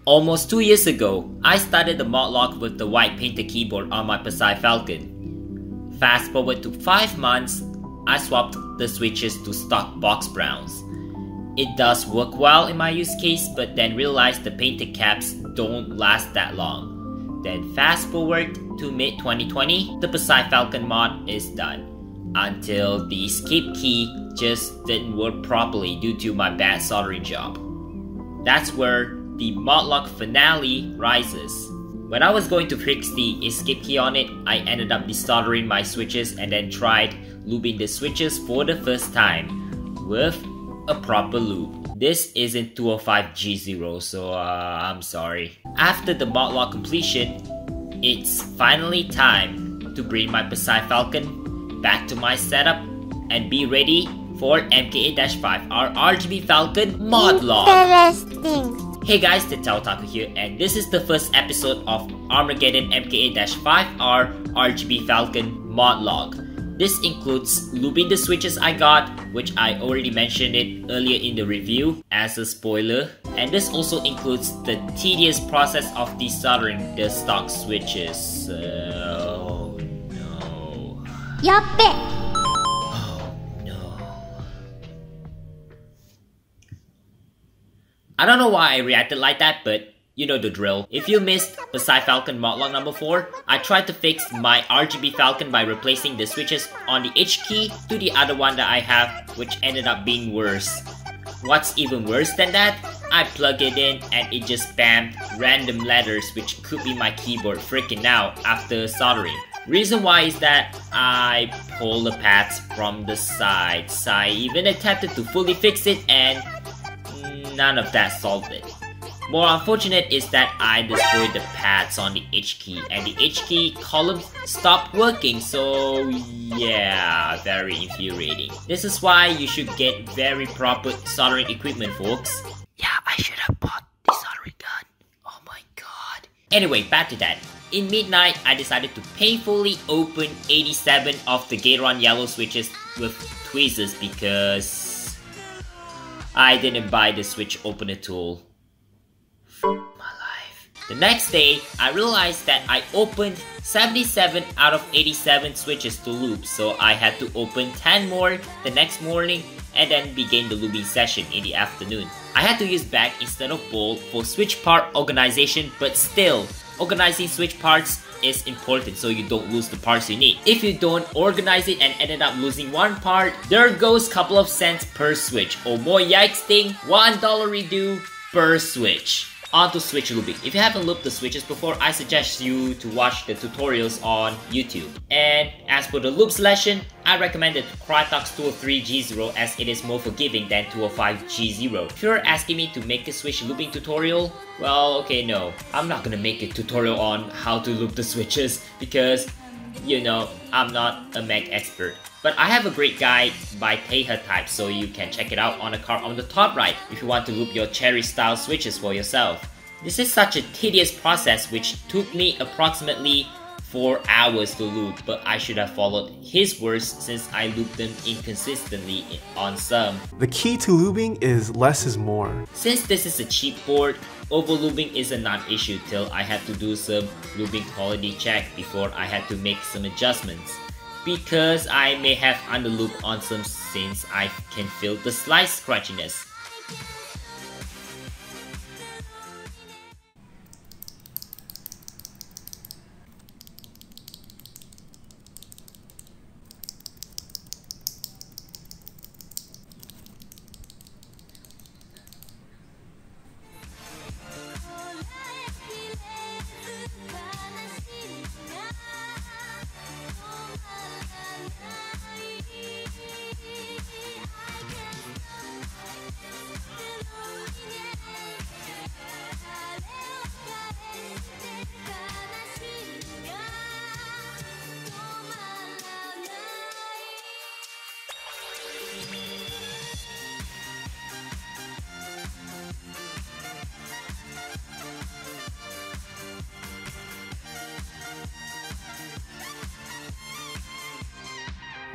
Almost 2 years ago, I started the modlog with the white painted keyboard on my Psychfalcon. Fast forward to 5 months, I swapped the switches to stock box browns. It does work well in my use case, but then realized the painted caps don't last that long. Then fast forward to mid 2020, the Psychfalcon mod is done. Until the escape key just didn't work properly due to my bad soldering job. That's where the modlog finale rises. When I was going to fix the escape key on it, I ended up desoldering my switches and then tried lubing the switches for the first time with a proper lube. This isn't 205G0, so I'm sorry. After the modlog completion, it's finally time to bring my Psychfalcon back to my setup and be ready for MKA-5R RGB Falcon modlog. Interesting. Hey guys, TheTechOtaku here, and this is the first episode of Armaggeddon MKA-5R RGB Falcon modlog. This includes lubing the switches I got, which I already mentioned it earlier in the review as a spoiler. And this also includes the tedious process of desoldering the stock switches. Oh no. Yappe. Oh no. I don't know why I reacted like that, but you know the drill. If you missed the Psychfalcon modlog number 4, I tried to fix my RGB Falcon by replacing the switches on the H key to the other one that I have, which ended up being worse. What's even worse than that? I plugged it in and it just spammed random letters, which could be my keyboard freaking out after soldering. Reason why is that I pulled the pads from the sides. I even attempted to fully fix it and none of that solved it. More unfortunate is that I destroyed the pads on the H key and the H key columns stopped working, so yeah, very infuriating. This is why you should get very proper soldering equipment, folks. Yeah, I should have bought the soldering gun. Oh my god. Anyway, back to that. In midnight, I decided to painfully open 87 of the Gateron Yellow switches with tweezers because I didn't buy the switch opener tool. My life. The next day, I realized that I opened 77 out of 87 switches to lube, so I had to open 10 more the next morning and then begin the lubing session in the afternoon. I had to use bag instead of bowl for switch part organization, but still, organizing switch parts is important so you don't lose the parts you need. If you don't organize it and ended up losing one part, there goes couple of cents per switch. Or more yikes thing, $1 redo per switch. On to switch lubing. If you haven't lubed the switches before, I suggest you to watch the tutorials on YouTube. And as for the lube selection, I recommend the Crytox 203G0 as it is more forgiving than 205G0. If you're asking me to make a switch lubing tutorial, well, okay, no. I'm not gonna make a tutorial on how to lube the switches because, you know, I'm not a Mac expert. But I have a great guide by TheTechOtaku, so you can check it out on the card on the top right if you want to loop your cherry style switches for yourself. This is such a tedious process which took me approximately 4 hours to loop, but I should have followed his words since I looped them inconsistently on some. The key to lubing is less is more. Since this is a cheap board, over lubing is a non-issue till I had to do some lubing quality check before I had to make some adjustments. Because I may have underlooped on some since I can feel the slight scratchiness.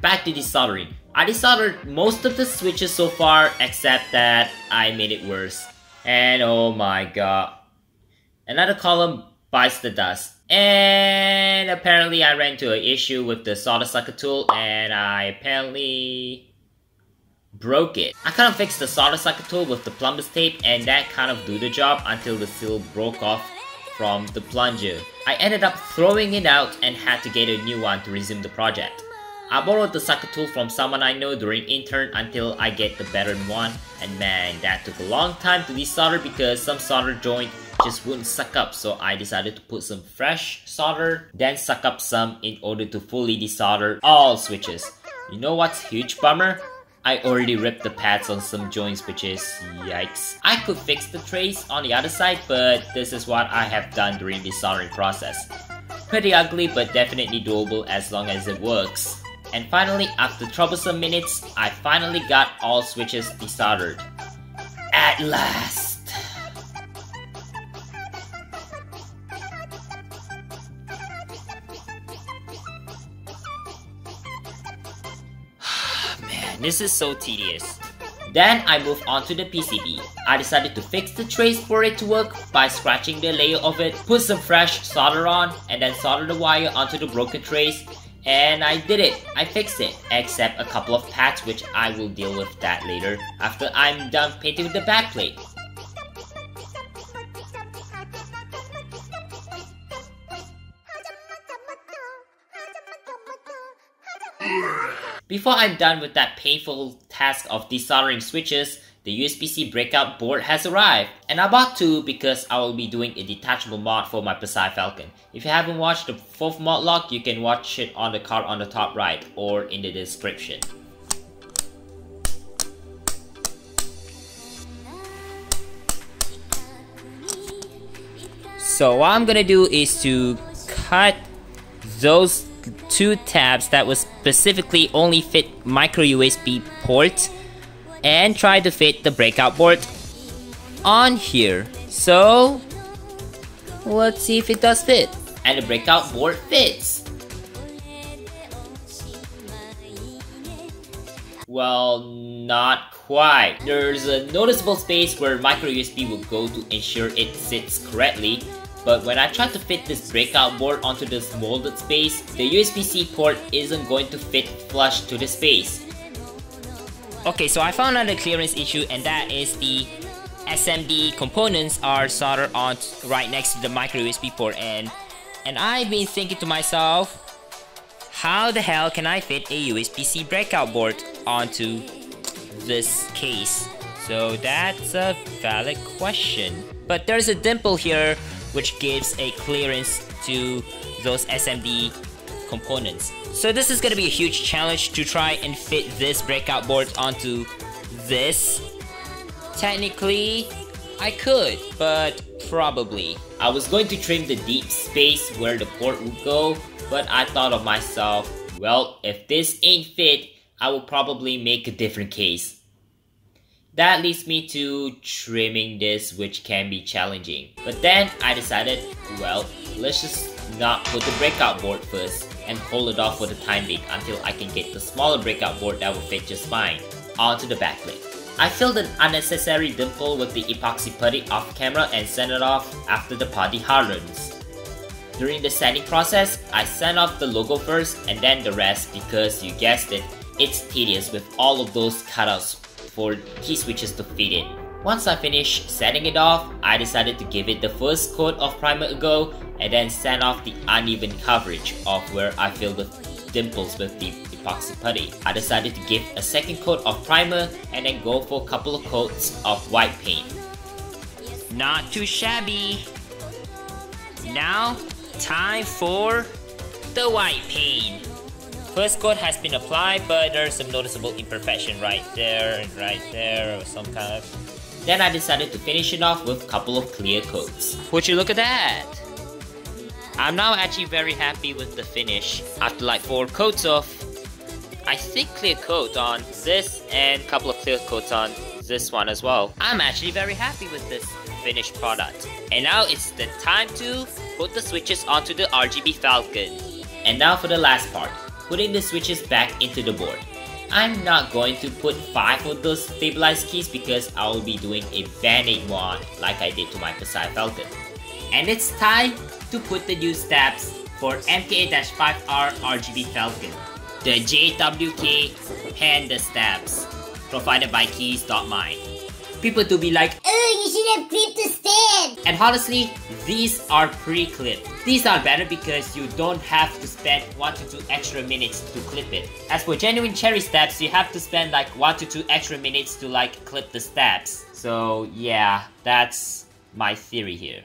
Back to desoldering. I desoldered most of the switches so far except that I made it worse. And oh my god. Another column bites the dust. And apparently I ran into an issue with the solder sucker tool and I apparently broke it. I kind of fixed the solder sucker tool with the plumber's tape and that kind of do the job until the seal broke off from the plunger. I ended up throwing it out and had to get a new one to resume the project. I borrowed the sucker tool from someone I know during intern until I get the better one, and man, that took a long time to desolder because some solder joint just wouldn't suck up, so I decided to put some fresh solder, then suck up some in order to fully desolder all switches. You know what's huge bummer? I already ripped the pads on some joints, which is yikes. I could fix the trace on the other side, but this is what I have done during the soldering process. Pretty ugly, but definitely doable as long as it works. And finally, after troublesome minutes, I finally got all switches desoldered. At last! Man, this is so tedious. Then I moved on to the PCB. I decided to fix the trace for it to work by scratching the layer of it, put some fresh solder on, and then solder the wire onto the broken trace. And I did it. I fixed it, except a couple of pads which I will deal with that later after I'm done painting with the backplate. Before I'm done with that painful task of desoldering switches, the USB-C breakout board has arrived, and I bought two because I will be doing a detachable mod for my Psychfalcon. If you haven't watched the 4th mod log, you can watch it on the card on the top right or in the description. So what I'm gonna do is to cut those two tabs that was specifically only fit micro USB ports and try to fit the breakout board on here. So let's see if it does fit. And the breakout board fits. Well, not quite. There's a noticeable space where micro USB will go to ensure it sits correctly. But when I try to fit this breakout board onto this molded space, the USB-C port isn't going to fit flush to the space. Okay, so I found another clearance issue, and that is the SMD components are soldered on right next to the micro USB port, and I've been thinking to myself, how the hell can I fit a USB-C breakout board onto this case? So that's a valid question. But there's a dimple here which gives a clearance to those SMD components. So this is gonna be a huge challenge to try and fit this breakout board onto this. Technically, I could, but probably. I was going to trim the deep space where the port would go, but I thought of myself, well, if this ain't fit, I will probably make a different case. That leads me to trimming this, which can be challenging. But then I decided, well, let's just not put the breakout board first and hold it off for the time being until I can get the smaller breakout board that will fit just fine onto the backplate. I filled an unnecessary dimple with the epoxy putty off camera and sent it off after the putty hardens. During the sanding process, I sand off the logo first and then the rest because you guessed it, it's tedious with all of those cutouts for key switches to fit in. Once I finished sanding it off, I decided to give it the first coat of primer a go and then sand off the uneven coverage of where I filled the dimples with the epoxy putty. I decided to give a second coat of primer and then go for a couple of coats of white paint. Not too shabby. Now, time for the white paint. First coat has been applied, but there's some noticeable imperfection right there, or some kind of. Then I decided to finish it off with a couple of clear coats. Would you look at that? I'm now actually very happy with the finish. After like 4 coats of, I think, clear coat on this and a couple of clear coats on this one as well. I'm actually very happy with this finished product. And now it's the time to put the switches onto the RGB Falcon. And now for the last part. Putting the switches back into the board. I'm not going to put 5 of those stabilized keys because I will be doing a band-aid mod like I did to my Psychfalcon. And it's time to put the new stabs for MKA-5R RGB Falcon, the JWK Panda stabs, provided by keys.mine. People to be like, oh, you should have clipped the stand. And honestly, these are pre-clipped. These are better because you don't have to spend 1 to 2 extra minutes to clip it. As for genuine cherry stabs, you have to spend like 1 to 2 extra minutes to like clip the stabs. So yeah, that's my theory here.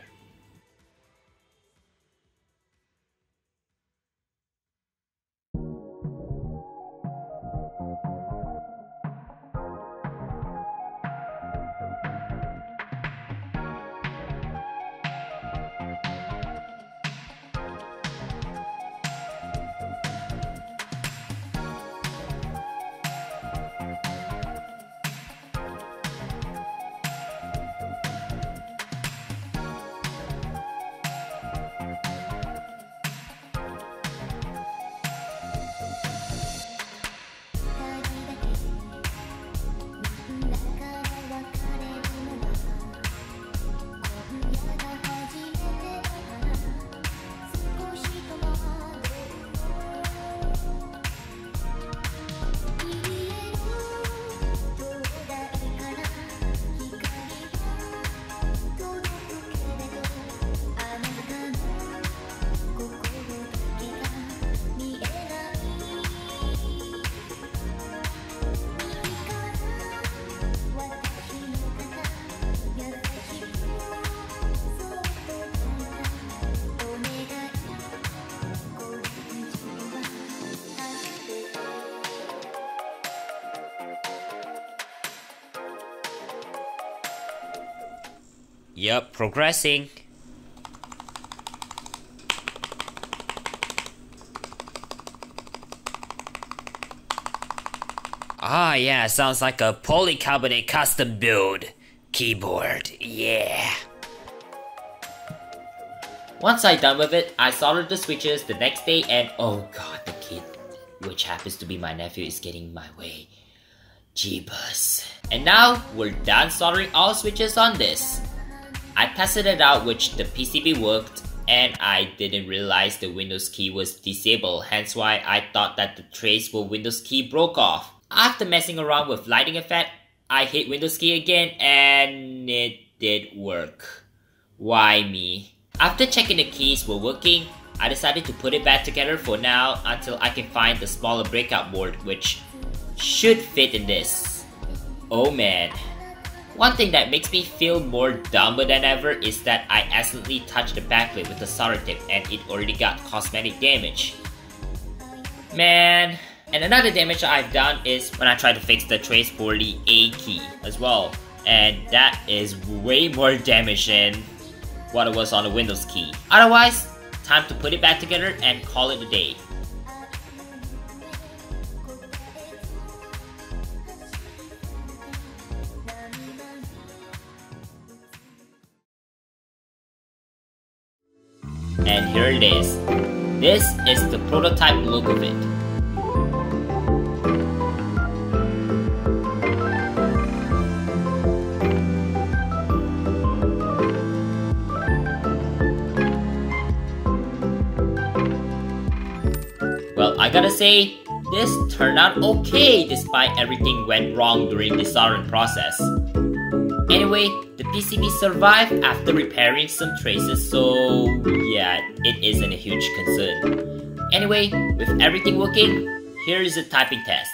Yup, progressing. Ah yeah, sounds like a polycarbonate custom build keyboard, yeah. Once I'm done with it, I soldered the switches the next day and oh god, the kid, which happens to be my nephew, is getting in my way. Jeebus. And now, we're done soldering all switches on this. I tested it out which the PCB worked and I didn't realize the Windows key was disabled, hence why I thought that the trace for Windows key broke off. After messing around with lighting effect, I hit Windows key again and it did work. Why me? After checking the keys were working, I decided to put it back together for now until I can find the smaller breakout board which should fit in this. Oh man. One thing that makes me feel more dumber than ever is that I accidentally touched the backplate with the solder tip and it already got cosmetic damage. Man. And another damage that I've done is when I tried to fix the trace for the A key as well. And that is way more damage than what it was on the Windows key. Otherwise, time to put it back together and call it a day. And here it is. This is the prototype look of it. Well, I gotta say, this turned out okay despite everything went wrong during the soldering process. Anyway, the PCB survived after repairing some traces, so yeah, it isn't a huge concern. Anyway, with everything working, here is a typing test.